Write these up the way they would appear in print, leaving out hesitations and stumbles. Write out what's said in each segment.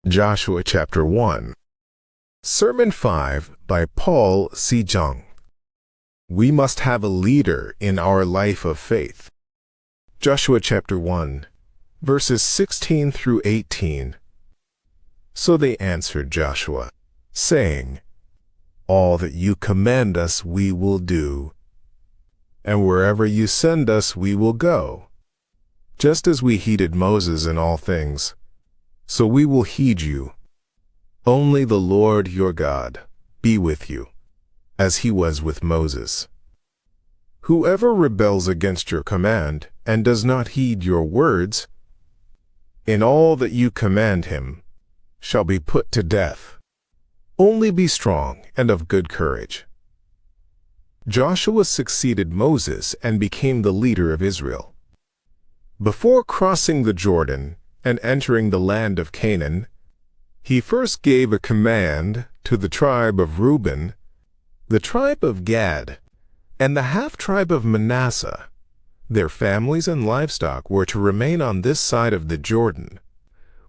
Joshua chapter 1. Sermon 5 by Paul C. Jung. We must have a leader in our life of faith. Joshua chapter 1, verses 16 through 18. So they answered Joshua, saying, All that you command us we will do, and wherever you send us we will go. Just as we heeded Moses in all things, so we will heed you. Only the Lord your God be with you, as he was with Moses. Whoever rebels against your command and does not heed your words, in all that you command him, shall be put to death. Only be strong and of good courage. Joshua succeeded Moses and became the leader of Israel. Before crossing the Jordan and entering the land of Canaan, he first gave a command to the tribe of Reuben, the tribe of Gad, and the half-tribe of Manasseh. Their families and livestock were to remain on this side of the Jordan,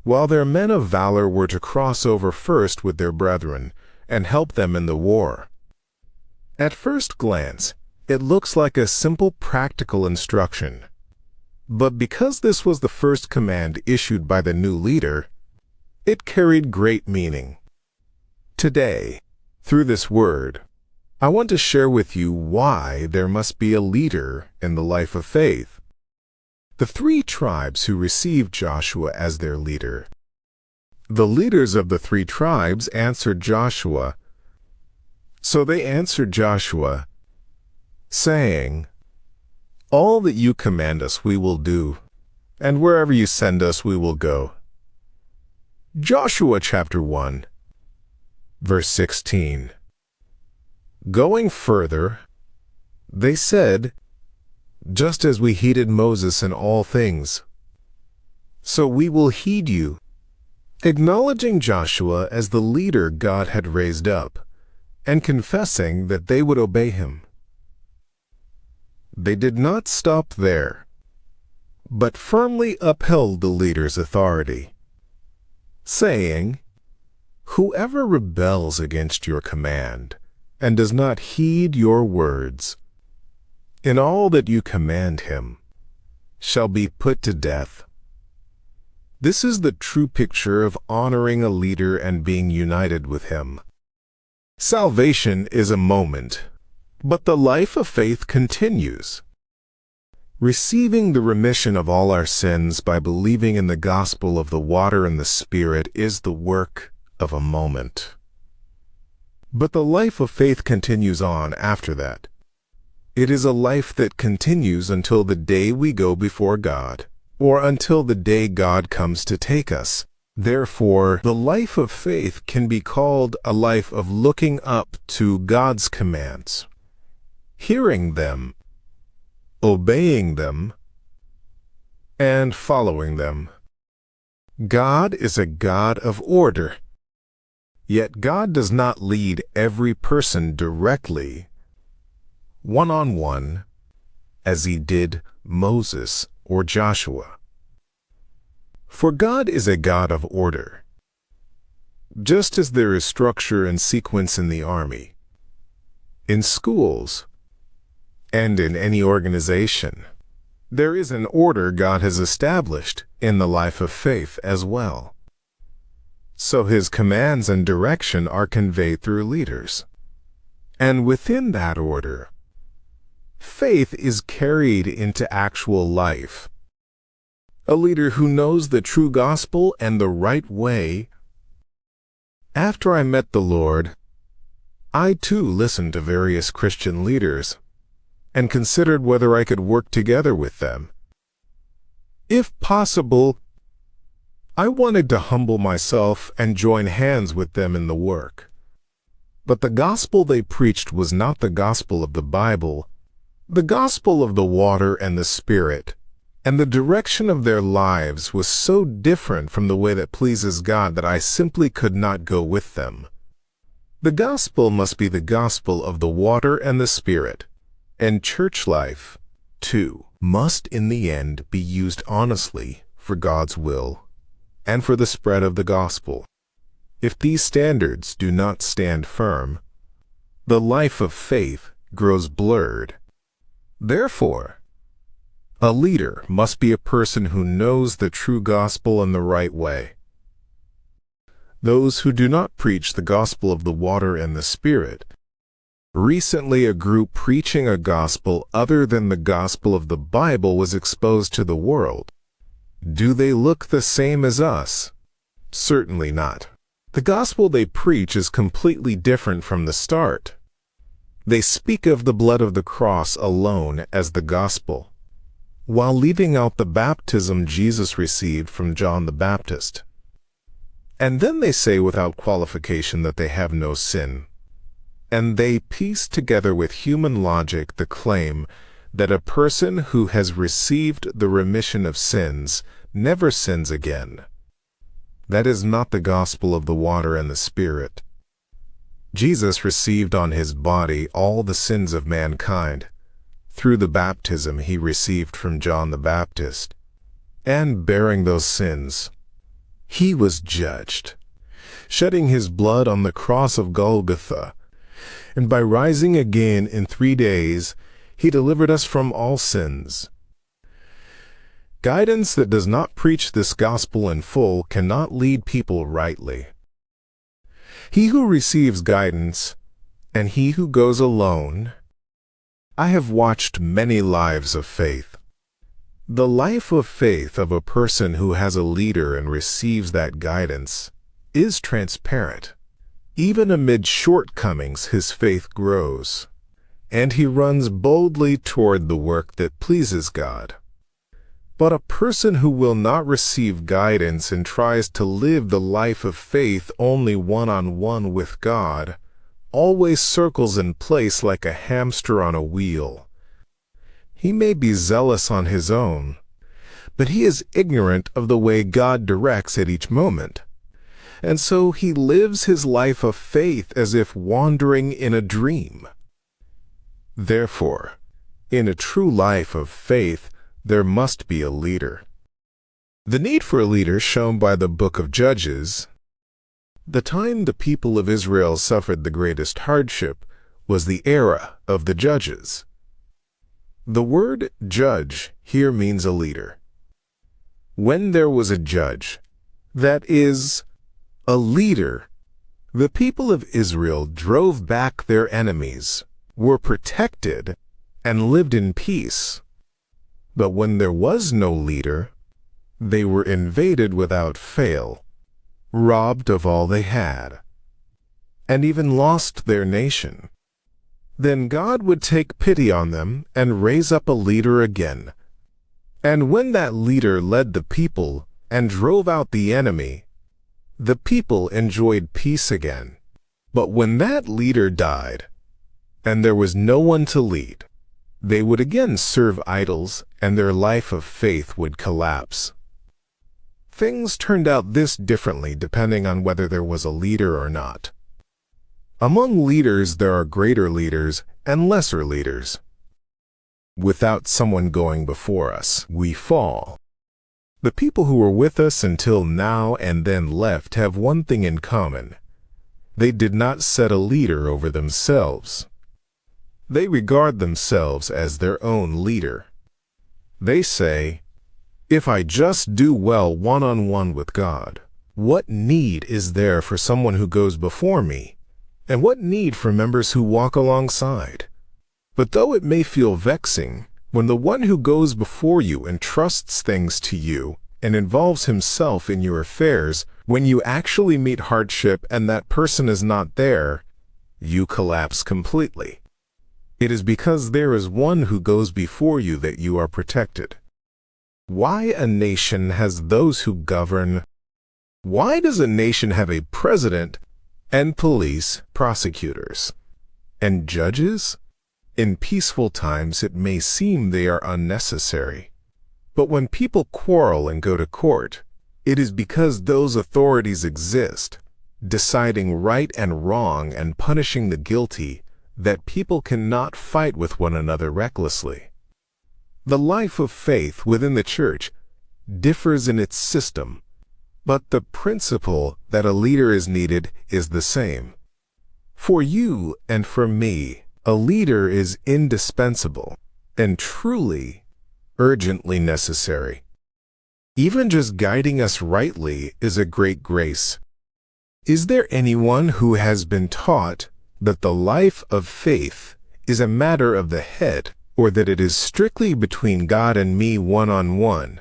while their men of valor were to cross over first with their brethren and help them in the war. At first glance, it looks like a simple practical instruction. But because this was the first command issued by the new leader, it carried great meaning. Today, through this word, I want to share with you why there must be a leader in the life of faith. The three tribes who received Joshua as their leader. The leaders of the three tribes answered Joshua. So they answered Joshua, saying, All that you command us we will do, and wherever you send us we will go. Joshua chapter 1, verse 16. Going further, they said, Just as we heeded Moses in all things, so we will heed you, acknowledging Joshua as the leader God had raised up, and confessing that they would obey him. They did not stop there, but firmly upheld the leader's authority, saying, Whoever rebels against your command and does not heed your words, in all that you command him, shall be put to death. This is the true picture of honoring a leader and being united with him. Salvation is a moment, but the life of faith continues. Receiving the remission of all our sins by believing in the gospel of the water and the Spirit is the work of a moment. But the life of faith continues on after that. It is a life that continues until the day we go before God, or until the day God comes to take us. Therefore, the life of faith can be called a life of looking up to God's commands, hearing them, obeying them, and following them. God is a God of order. Yet God does not lead every person directly, one-on-one, as he did Moses or Joshua. For God is a God of order. Just as there is structure and sequence in the army, in schools, and in any organization, there is an order God has established in the life of faith as well. So his commands and direction are conveyed through leaders. And within that order, faith is carried into actual life. A leader who knows the true gospel and the right way. After I met the Lord, I too listened to various Christian leaders and considered whether I could work together with them. If possible, I wanted to humble myself and join hands with them in the work. But the gospel they preached was not the gospel of the Bible, the gospel of the water and the Spirit, and the direction of their lives was so different from the way that pleases God that I simply could not go with them. The gospel must be the gospel of the water and the Spirit, and church life, too, must in the end be used honestly for God's will and for the spread of the gospel. If these standards do not stand firm, the life of faith grows blurred. Therefore, a leader must be a person who knows the true gospel in the right way. Those who do not preach the gospel of the water and the Spirit. Recently, a group preaching a gospel other than the gospel of the Bible was exposed to the world. Do they look the same as us? Certainly not. The gospel they preach is completely different from the start. They speak of the blood of the cross alone as the gospel, while leaving out the baptism Jesus received from John the Baptist. And then they say without qualification that they have no sin. And they piece together with human logic the claim that a person who has received the remission of sins never sins again. That is not the gospel of the water and the Spirit. Jesus received on his body all the sins of mankind through the baptism he received from John the Baptist. And bearing those sins, he was judged, shedding his blood on the cross of Golgotha. And by rising again in 3 days, he delivered us from all sins. Guidance that does not preach this gospel in full cannot lead people rightly. He who receives guidance, and he who goes alone. I have watched many lives of faith. The life of faith of a person who has a leader and receives that guidance is transparent. Even amid shortcomings, his faith grows, and he runs boldly toward the work that pleases God. But a person who will not receive guidance and tries to live the life of faith only one-on-one with God always circles in place like a hamster on a wheel. He may be zealous on his own, but he is ignorant of the way God directs at each moment. And so he lives his life of faith as if wandering in a dream. Therefore, in a true life of faith, there must be a leader. The need for a leader shown by the book of Judges. The time the people of Israel suffered the greatest hardship was the era of the judges. The word judge here means a leader. When there was a judge, that is, a leader, the people of Israel drove back their enemies, were protected, and lived in peace. But when there was no leader, they were invaded without fail, robbed of all they had, and even lost their nation. Then God would take pity on them and raise up a leader again. And when that leader led the people and drove out the enemy, the people enjoyed peace again. But when that leader died, and there was no one to lead, they would again serve idols, and their life of faith would collapse. Things turned out this differently depending on whether there was a leader or not. Among leaders, there are greater leaders and lesser leaders. Without someone going before us, we fall. The people who were with us until now and then left have one thing in common. They did not set a leader over themselves. They regard themselves as their own leader. They say, if I just do well one-on-one with God, what need is there for someone who goes before me? And what need for members who walk alongside? But though it may feel vexing, when the one who goes before you entrusts things to you and involves himself in your affairs, when you actually meet hardship and that person is not there, you collapse completely. It is because there is one who goes before you that you are protected. Why a nation has those who govern? Why does a nation have a president and police, prosecutors, and judges? In peaceful times it may seem they are unnecessary. But when people quarrel and go to court, it is because those authorities exist, deciding right and wrong and punishing the guilty, that people cannot fight with one another recklessly. The life of faith within the church differs in its system, But the principle that a leader is needed is the same. For you and for me, a leader is indispensable and truly, urgently necessary. Even just guiding us rightly is a great grace. Is there anyone who has been taught that the life of faith is a matter of the head, or that it is strictly between God and me one-on-one,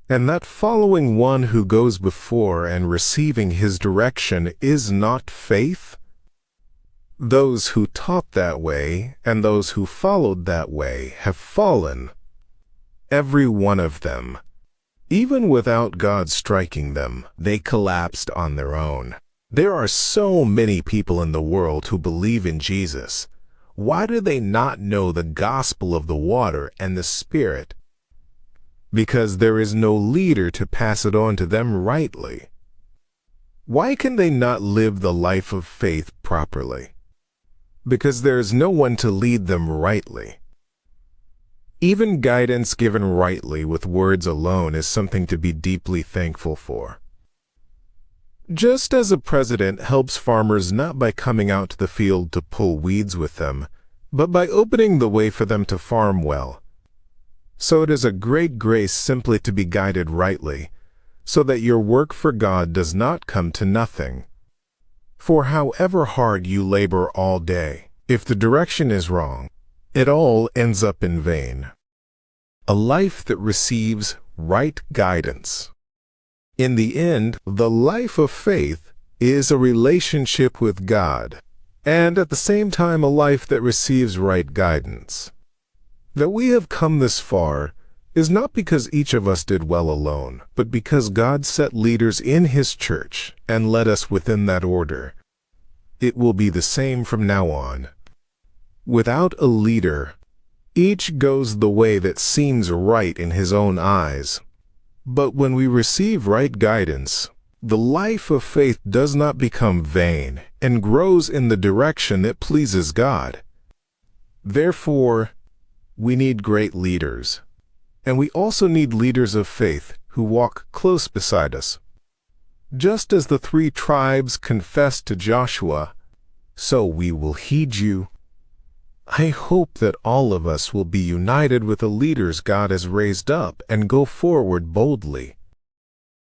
and that following one who goes before and receiving his direction is not faith? Those who taught that way and those who followed that way have fallen, every one of them. Even without God striking them, they collapsed on their own. There are so many people in the world who believe in Jesus. Why do they not know the gospel of the water and the Spirit? Because there is no leader to pass it on to them rightly. Why can they not live the life of faith properly? Because there is no one to lead them rightly. Even guidance given rightly with words alone is something to be deeply thankful for. Just as a president helps farmers not by coming out to the field to pull weeds with them, but by opening the way for them to farm well, so it is a great grace simply to be guided rightly, so that your work for God does not come to nothing. For however hard you labor all day, if the direction is wrong, it all ends up in vain. A life that receives right guidance. In the end, the life of faith is a relationship with God, and at the same time a life that receives right guidance. That we have come this far is not because each of us did well alone, but because God set leaders in His church and led us within that order. It will be the same from now on. Without a leader, each goes the way that seems right in his own eyes. But when we receive right guidance, the life of faith does not become vain and grows in the direction that pleases God. Therefore, we need great leaders, and we also need leaders of faith who walk close beside us. Just as the 3 tribes confessed to Joshua, so we will heed you. I hope that all of us will be united with the leaders God has raised up and go forward boldly.